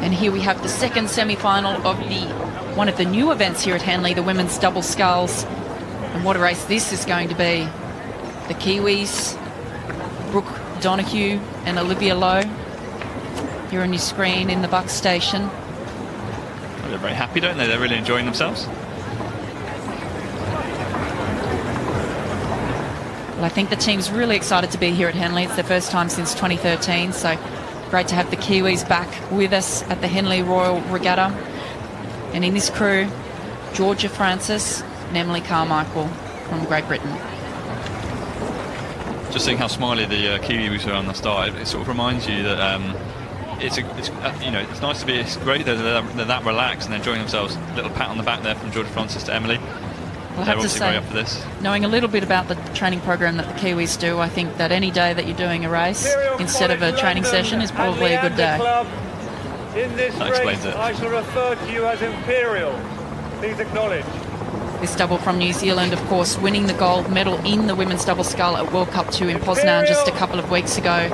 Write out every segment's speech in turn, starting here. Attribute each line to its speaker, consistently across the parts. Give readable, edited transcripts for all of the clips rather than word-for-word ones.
Speaker 1: And here we have the second semi-final of one of the new events here at Henley, the women's double sculls. And what a race this is going to be. The Kiwis, Brooke Donoghue and Olivia Loe, here on your screen in the Bucks station.
Speaker 2: Well, they're very happy, don't they? They're really enjoying themselves.
Speaker 1: Well, I think the team's really excited to be here at Henley. It's their first time since 2013, so great to have the Kiwis back with us at the Henley Royal Regatta. And in this crew, Georgia Francis and Emily Carmichael from Great Britain.
Speaker 2: Just seeing how smiley the Kiwis are on the start, it sort of reminds you that it's nice to be. It's great that they're that relaxed and they're enjoying themselves. A little pat on the back there from Georgia Francis to Emily.
Speaker 1: Well, I have to say,
Speaker 2: up for this.
Speaker 1: Knowing a little bit about the training program that the Kiwis do, I think that any day that you're doing a race instead of a training session is probably a good day.
Speaker 3: In this race, I shall refer to you as Imperial. Please acknowledge.
Speaker 1: This double from New Zealand, of course, winning the gold medal in the women's double scull at World Cup 2 in Poznan just a couple of weeks ago.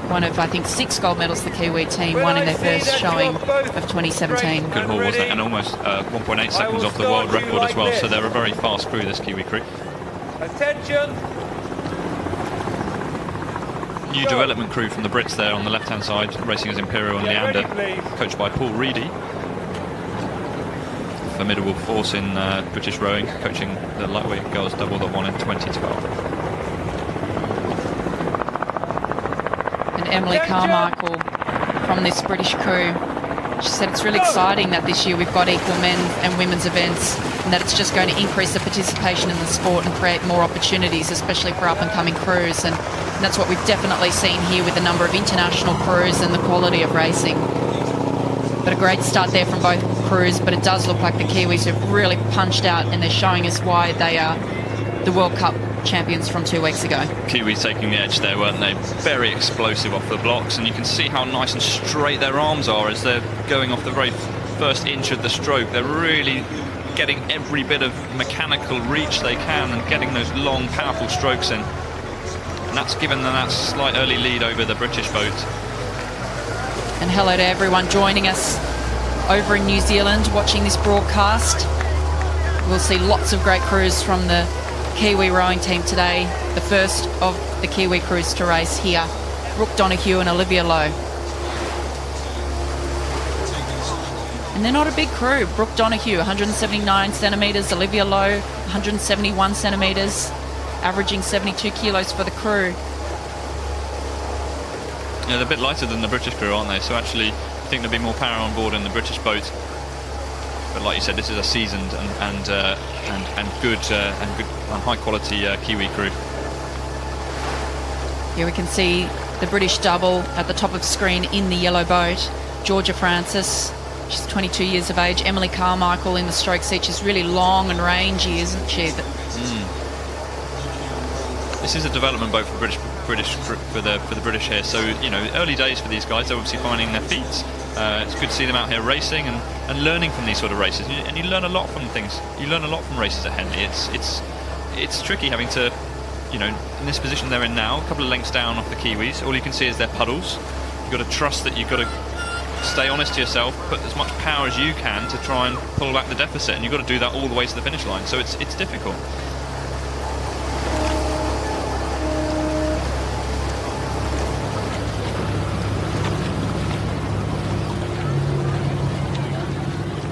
Speaker 1: One of, I think, 6 gold medals the Kiwi team won in their first showing of 2017.
Speaker 2: Good haul, wasn't it? And almost 1.8 seconds off the world record as well. So they're a very fast crew, this Kiwi crew.
Speaker 3: Attention!
Speaker 2: New development crew from the Brits there on the left-hand side, racing as Imperial and Leander, coached by Paul Reedy. Formidable force in British rowing, coaching the lightweight girls double that won in 2012.
Speaker 1: And Emily Carmichael from this British crew, she said it's really exciting that this year we've got equal men and women's events, and that it's just going to increase the participation in the sport and create more opportunities, especially for up-and-coming crews. And that's what we've definitely seen here with the number of international crews and the quality of racing. But a great start there from both crews, but it does look like the Kiwis have really punched out and they're showing us why they are the World Cup champions from 2 weeks ago.
Speaker 2: Kiwis taking the edge there, weren't they? Very explosive off the blocks, and you can see how nice and straight their arms are as they're going off the very first inch of the stroke. They're really getting every bit of mechanical reach they can and getting those long, powerful strokes in. And that's given them that slight early lead over the British boat.
Speaker 1: And hello to everyone joining us over in New Zealand watching this broadcast. We'll see lots of great crews from the Kiwi rowing team today. The first of the Kiwi crews to race here, Brooke Donoghue and Olivia Loe. And they're not a big crew. Brooke Donoghue, 179 centimetres, Olivia Loe, 171 centimetres, averaging 72 kilos for the crew.
Speaker 2: Yeah, they're a bit lighter than the British crew, aren't they? So actually, I think there'll be more power on board in the British boat. But like you said, this is a seasoned and good and high quality Kiwi crew.
Speaker 1: Here we can see the British double at the top of screen in the yellow boat. Georgia Francis, she's 22 years of age. Emily Carmichael in the stroke seat. She's really long and rangy, isn't she?
Speaker 2: This is a development boat for the British here. So early days for these guys. They're obviously finding their feet. It's good to see them out here racing and learning from these sort of races. And you learn a lot from things. You learn a lot from races at Henley. It's tricky having to, in this position they're in now, a couple of lengths down off the Kiwis. All you can see is their puddles. You've got to trust that you've got to stay honest to yourself, put as much power as you can to try and pull back the deficit, and you've got to do that all the way to the finish line. So it's difficult.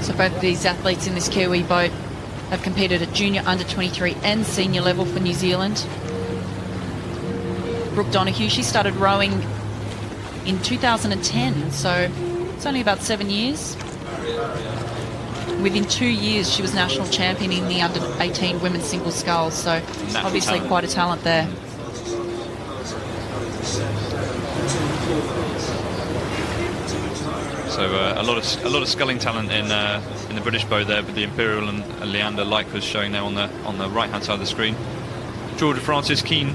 Speaker 1: So both of these athletes in this Kiwi boat have competed at junior, under 23 and senior level for New Zealand. Brooke Donoghue, she started rowing in 2010, so it's only about 7 years. Within 2 years, she was national champion in the under 18 women's single sculls, so obviously quite a talent there.
Speaker 2: So a lot of sculling talent in the British boat there, but the Imperial and Leander, like was showing there on the right hand side of the screen. Georgia Francis, keen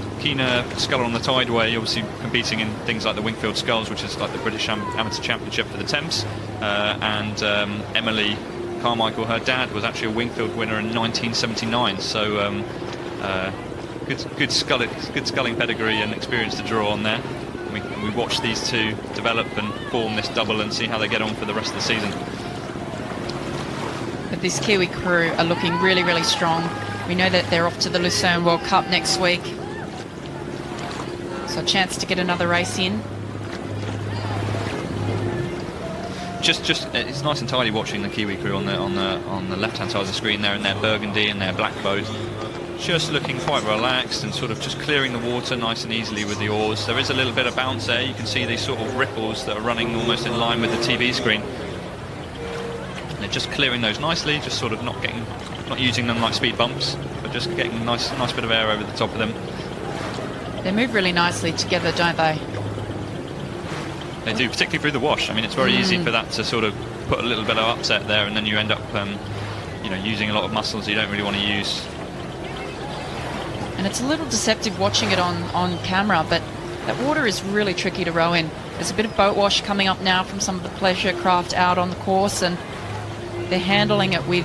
Speaker 2: sculler on the Tideway, obviously competing in things like the Wingfield Sculls, which is like the British Amateur Championship for the Thames, and Emily Carmichael, her dad was actually a Wingfield winner in 1979. So good sculling pedigree and experience to draw on there. We watch these two develop and form this double and see how they get on for the rest of the season.
Speaker 1: But this Kiwi crew are looking really, really strong. We know that they're off to the Lucerne World Cup next week. So a chance to get another race in.
Speaker 2: Just it's nice and tidy watching the Kiwi crew on the left-hand side of the screen there in their burgundy and their black bows. Just looking quite relaxed and sort of just clearing the water nice and easily with the oars. There is a little bit of bounce there. You can see these sort of ripples that are running almost in line with the TV screen. And they're just clearing those nicely, just sort of not using them like speed bumps, but just getting a nice bit of air over the top of them.
Speaker 1: They move really nicely together, don't they?
Speaker 2: They do, particularly through the wash. I mean, it's very easy for that to sort of put a little bit of upset there, and then you end up, using a lot of muscles you don't really want to use.
Speaker 1: And it's a little deceptive watching it on camera, but that water is really tricky to row in. There's a bit of boat wash coming up now from some of the pleasure craft out on the course, and they're handling it with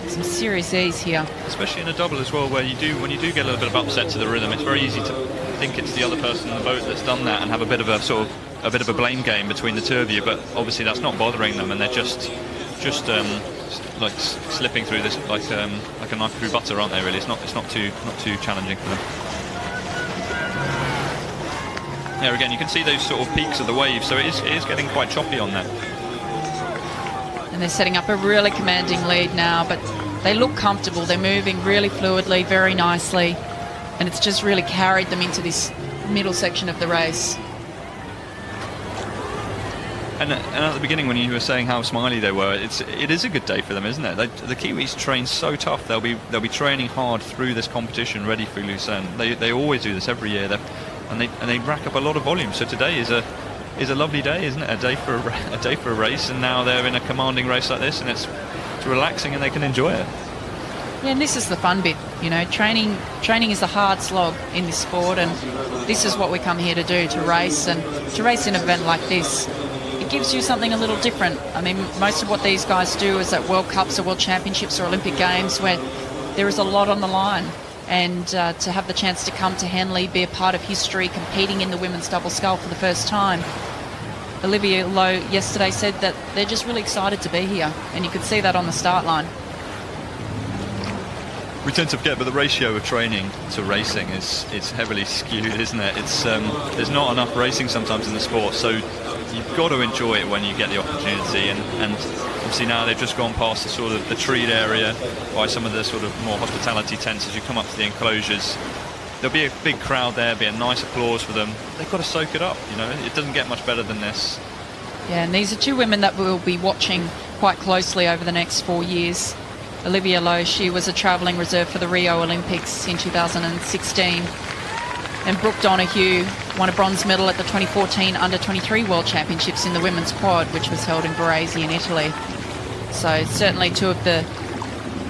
Speaker 1: some serious ease here. Especially in a double as well, where when you do get a little bit of upset to the rhythm, it's very easy to think it's the other person in the boat that's done that and have a bit of a blame game between the two of you. But obviously that's not bothering them, and they're just like slipping through this like a knife through butter, aren't they? Really, it's not too challenging for them. There again, you can see those sort of peaks of the wave, so it is getting quite choppy on there. And they're setting up a really commanding lead now, but they look comfortable. They're moving really fluidly, very nicely, and it's just really carried them into this middle section of the race.
Speaker 2: And at the beginning, when you were saying how smiley they were, it is a good day for them, isn't it? The Kiwis train so tough. They'll be training hard through this competition, ready for Lucerne. They always do this every year, and they rack up a lot of volume. So today is a lovely day, isn't it? A day for a race, and now they're in a commanding race like this, and it's relaxing, and they can enjoy it.
Speaker 1: Yeah, and this is the fun bit, training is a hard slog in this sport, and this is what we come here to do, to race, and to race in an event like this. It gives you something a little different. I mean, most of what these guys do is at World Cups or World Championships or Olympic Games, where there is a lot on the line, and to have the chance to come to Henley, be a part of history, competing in the women's double scull for the first time. Olivia Loe yesterday said that they're just really excited to be here, and you could see that on the start line.
Speaker 2: We tend to forget, but the ratio of training to racing is heavily skewed, isn't it? There's not enough racing sometimes in the sport, so you've got to enjoy it when you get the opportunity. And obviously now they've just gone past the sort of the treed area by some of the sort of more hospitality tents as you come up to the enclosures. There'll be a big crowd there, be a nice applause for them. They've got to soak it up, It doesn't get much better than this.
Speaker 1: Yeah, and these are two women that we'll be watching quite closely over the next 4 years. Olivia Loe, she was a travelling reserve for the Rio Olympics in 2016. And Brooke Donoghue won a bronze medal at the 2014 Under-23 World Championships in the women's quad, which was held in Varese in Italy. So certainly two of the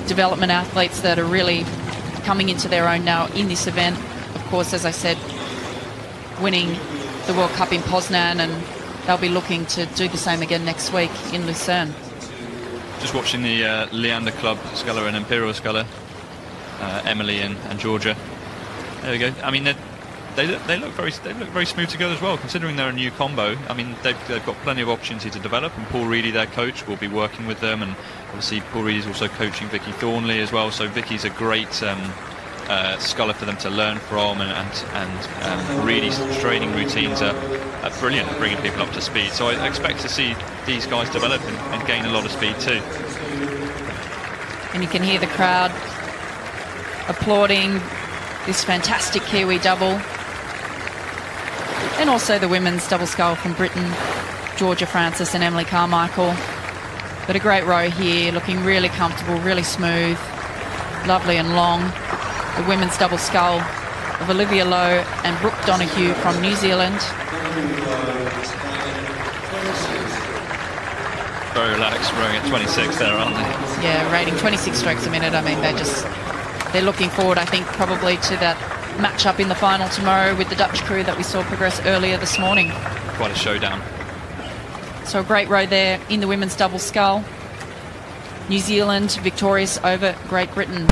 Speaker 1: development athletes that are really coming into their own now in this event. Of course, as I said, winning the World Cup in Poznan, and they'll be looking to do the same again next week in Lucerne.
Speaker 2: Just watching the Leander Club sculler and Imperial sculler, Emily and Georgia. There we go. I mean, they look very smooth together as well, considering they're a new combo. I mean, they've got plenty of opportunity to develop, and Paul Reedy, their coach, will be working with them, and obviously Paul Reedy is also coaching Vicky Thornley as well. So Vicky's a great sculler for them to learn from, and Reedy's training routines are brilliant at bringing people up to speed. So I expect to see these guys develop and gain a lot of speed too.
Speaker 1: And you can hear the crowd applauding this fantastic Kiwi double, and also the women's double scull from Britain, Georgia Francis and Emily Carmichael. But a great row here, looking really comfortable, really smooth, lovely and long. The women's double scull of Olivia Loe and Brooke Donoghue from New Zealand.
Speaker 2: Very relaxed, rowing at 26 there, aren't they?
Speaker 1: Yeah, rating 26 strokes a minute. I mean, they're looking forward, I think, probably to that match-up in the final tomorrow with the Dutch crew that we saw progress earlier this morning.
Speaker 2: Quite a showdown.
Speaker 1: So a great row there in the women's double scull. New Zealand victorious over Great Britain.